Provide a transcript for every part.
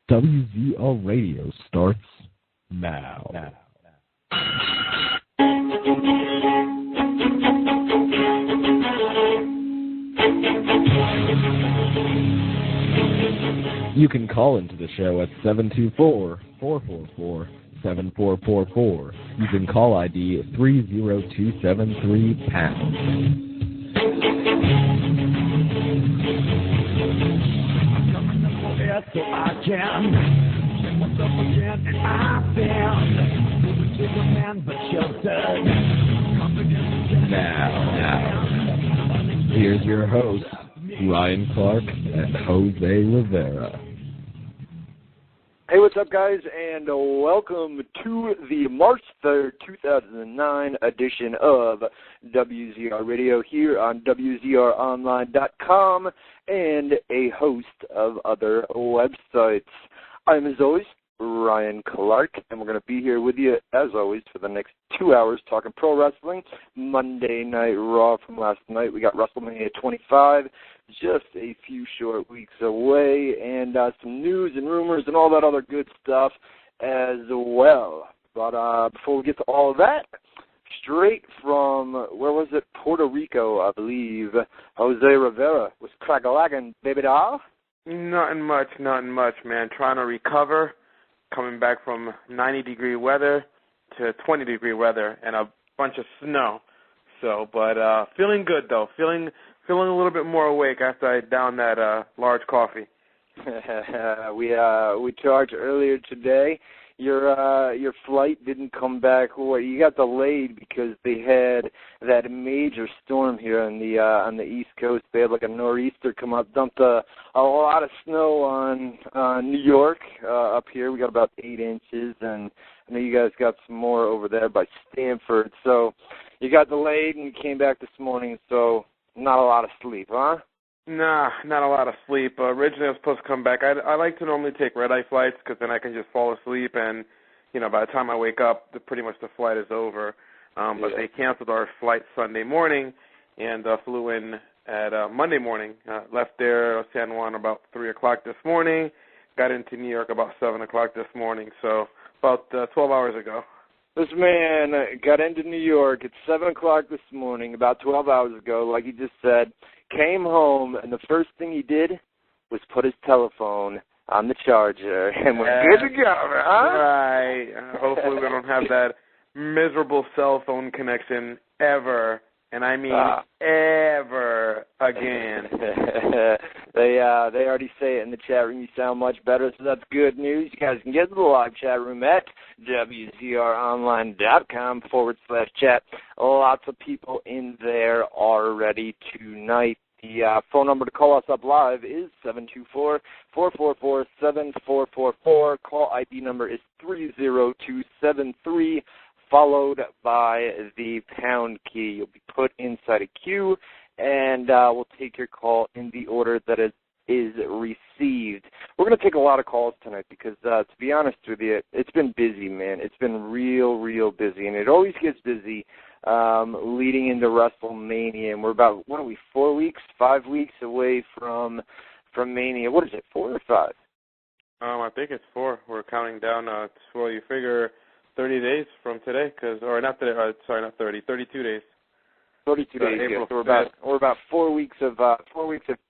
WZR Radio starts now. You can call into the show at 724-444-7444. You can call ID 30273#. So I can check myself again, and I've been moving to the man, but sheltered. Now, here's your host, Ryan Clark and Jose Rivera. Hey, what's up, guys, and welcome to the March 3rd, 2009 edition of WZR Radio here on WZROnline.com and a host of other websites. I'm, as always, Ryan Clark, and we're going to be here with you, as always, for the next 2 hours talking pro wrestling. Monday Night Raw from last night. We got WrestleMania 25, just a few short weeks away, and some news and rumors and all that other good stuff as well. But before we get to all of that, straight from, where was it, Puerto Rico, I believe, Jose Rivera was crack-a-lackin', baby doll. Nothing much, man. Trying to recover, coming back from 90-degree weather to 20-degree weather and a bunch of snow. So, but feeling good, though. Feeling a little bit more awake after I downed that large coffee. We talked earlier today. Your flight didn't come back. You got delayed because they had that major storm here on the East Coast. They had like a nor'easter come up, dumped a lot of snow on New York. Up here, we got about 8 inches, and I know you guys got some more over there by Stanford. So you got delayed and you came back this morning. So not a lot of sleep, huh? Nah, not a lot of sleep. Originally, I was supposed to come back. I like to normally take red-eye flights because then I can just fall asleep, and, you know, by the time I wake up, pretty much the flight is over. But they canceled our flight Sunday morning and flew in at Monday morning. Left there, San Juan, about 3 o'clock this morning. Got into New York about 7 o'clock this morning, so about 12 hours ago. This man got into New York at 7 o'clock this morning, about 12 hours ago, like he just said, came home, and the first thing he did was put his telephone on the charger, and we're good to go, huh? Right. Hopefully we don't have that miserable cell phone connection ever, and I mean ever again. They already say it in the chat room. You sound much better, so that's good news. You guys can get to the live chat room at WZROnline.com/chat. Lots of people in there already tonight. The phone number to call us up live is 724-444-7444. Call ID number is 30273, followed by the pound key. You'll be put inside a queue, and we'll take your call in the order that it is received. We're going to take a lot of calls tonight because, to be honest with you, it's been busy, man. It's been real busy, and it always gets busy leading into WrestleMania. And we're about, 5 weeks away from Mania. What is it, 4 or 5? I think it's 4. We're counting down. Well, you figure 30 days from today, not 30, 32 days. 32 days ago. So we're about 4 weeks of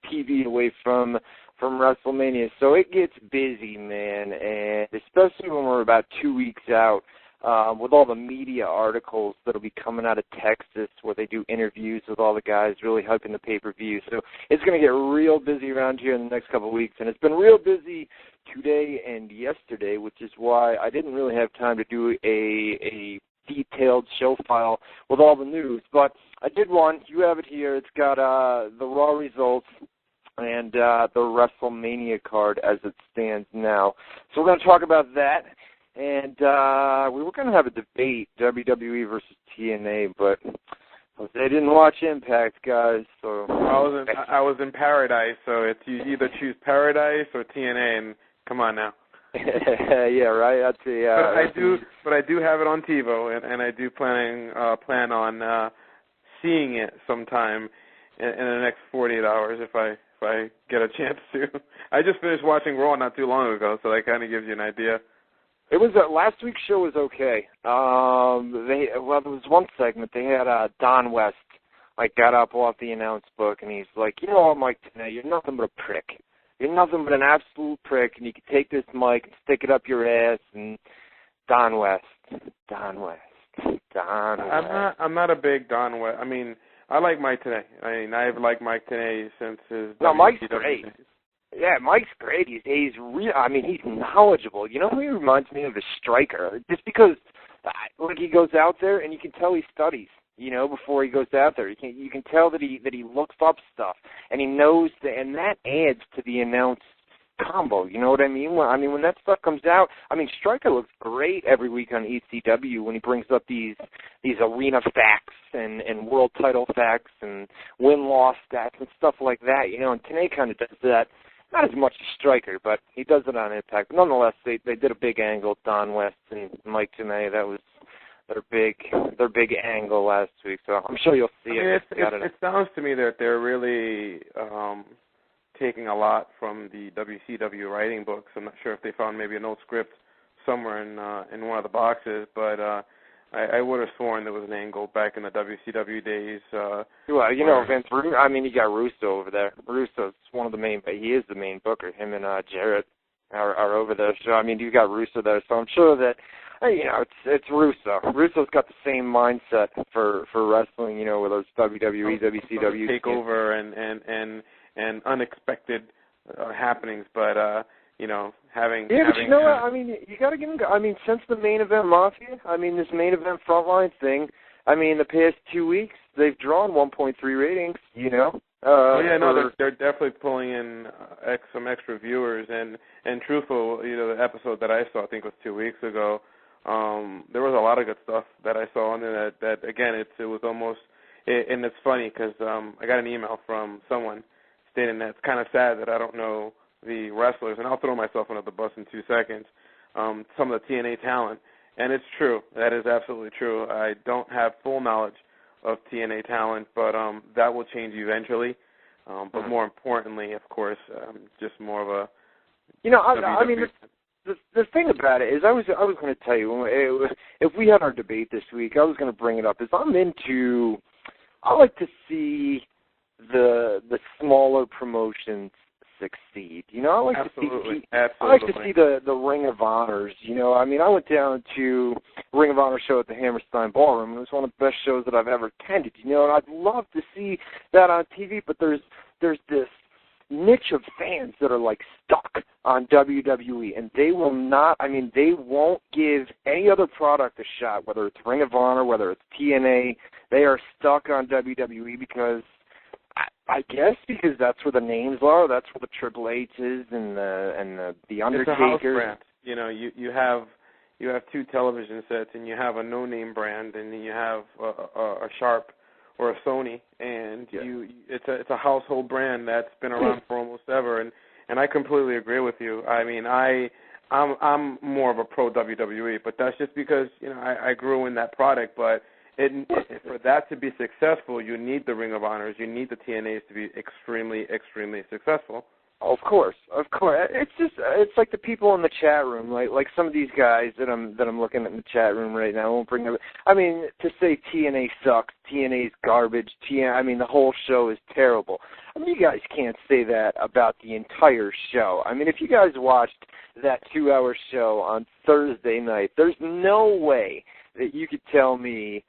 TV away from WrestleMania. So it gets busy, man, and especially when we're about 2 weeks out with all the media articles that'll be coming out of Texas where they do interviews with all the guys really hyping the pay-per-view. So it's going to get real busy around here in the next couple of weeks, and it's been real busy today and yesterday, which is why I didn't really have time to do a detailed show file with all the news, but I did one. You have it here. It's got the Raw results and the WrestleMania card as it stands now. So we're going to talk about that, and we were going to have a debate, WWE versus TNA, but they didn't watch Impact, guys. So I was in Paradise, so it's you either choose Paradise or TNA, and come on now. Yeah, right. That's But I do have it on TiVo, and I do plan on seeing it sometime in the next 48 hours if I get a chance to. I just finished watching Raw not too long ago, so that kind of gives you an idea. It was last week's show was okay. There was one segment they had Don West got up off the announce book, and he's like, you know what, Mike, tonight you're nothing but a prick. You're nothing but an absolute prick, and you can take this mic and stick it up your ass. And Don West. I'm not a big Don West. I mean, I like Mike Tenay. I mean, I've liked Mike Tenay since his. No, Mike's great. Days. Yeah, Mike's great. He's real. I mean, he's knowledgeable. You know who he reminds me of? A striker. Just because, he goes out there and you can tell he studies. Before he goes out there, you can tell that he looks up stuff and he knows and that adds to the announce combo. You know what I mean? When that stuff comes out, Stryker looks great every week on ECW when he brings up these arena facts and world title facts and win-loss stats and stuff like that. And Tenay kind of does that. Not as much as Stryker, but he does it on Impact. But nonetheless, they did a big angle, Don West and Mike Tenay. That was their big angle last week, so I'm sure you'll see it. It sounds to me that they're really taking a lot from the WCW writing books. I'm not sure if they found maybe an old script somewhere in one of the boxes, but I would have sworn there was an angle back in the WCW days. Well, Vince, you got Russo over there. Russo's one of the main, he is the main booker. Him and Jarrett are over there. So, you got Russo there, so I'm sure that, it's Russo. Russo's got the same mindset for wrestling, with those WWE, WCW takeover and unexpected happenings, but having. Yeah, but you know what? You got to give him. Since the main event Mafia, this main event Frontline thing. The past 2 weeks they've drawn 1.3 ratings. They're definitely pulling in some extra viewers, and truthful, the episode that I saw, I think it was 2 weeks ago. There was a lot of good stuff that I saw on there that again, it was almost, and it's funny because I got an email from someone stating that it's kind of sad that I don't know the wrestlers, and I'll throw myself under the bus in 2 seconds, some of the TNA talent, and it's true. That is absolutely true. I don't have full knowledge of TNA talent, but that will change eventually. But more importantly, of course, just more of a... The thing about it is, I was going to tell you, if we had our debate this week, I was going to bring it up, is I like to see the smaller promotions succeed. I like Absolutely. I like to see the Ring of Honors. I went down to Ring of Honor show at the Hammerstein Ballroom, and it was one of the best shows that I've ever attended. And I'd love to see that on TV, but there's this niche of fans that are stuck on WWE, and they will not. They won't give any other product a shot, whether it's Ring of Honor, whether it's TNA. They are stuck on WWE because, I guess, because that's where the names are. That's where the Triple H's and the Undertakers. It's a house brand. You have 2 television sets, and you have a no-name brand, and then you have a Sharp or a Sony, and it's a household brand that's been around for almost ever, and I completely agree with you. I'm more of a pro WWE, but that's just because I grew in that product. But for that to be successful, you need the Ring of Honors, you need the TNAs to be extremely, extremely successful. Of course. It's like the people in the chat room, like some of these guys that I'm looking at in the chat room right now. I won't bring them. To say TNA sucks, TNA's garbage, the whole show is terrible. You guys can't say that about the entire show. If you guys watched that 2-hour show on Thursday night, there's no way that you could tell me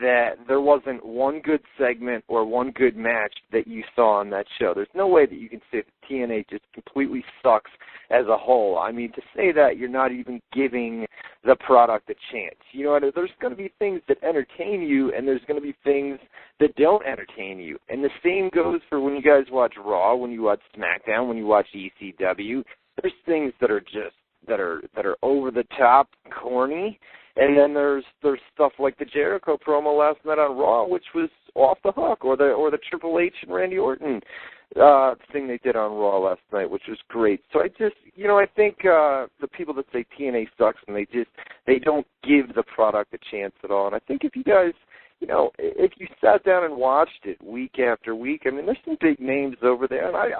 that there wasn't one good segment or one good match that you saw on that show. There's no way that you can say that TNA just completely sucks as a whole. To say that, you're not even giving the product a chance. There's going to be things that entertain you, and there's going to be things that don't entertain you. And the same goes for when you guys watch Raw, when you watch SmackDown, when you watch ECW. There's things that are just that are over the top, corny. And then there's stuff like the Jericho promo last night on Raw, which was off the hook, or the Triple H and Randy Orton thing they did on Raw last night, which was great. So I think the people that say TNA sucks and they don't give the product a chance at all. And I think if you guys you know, if you sat down and watched it week after week, I mean, there's some big names over there, and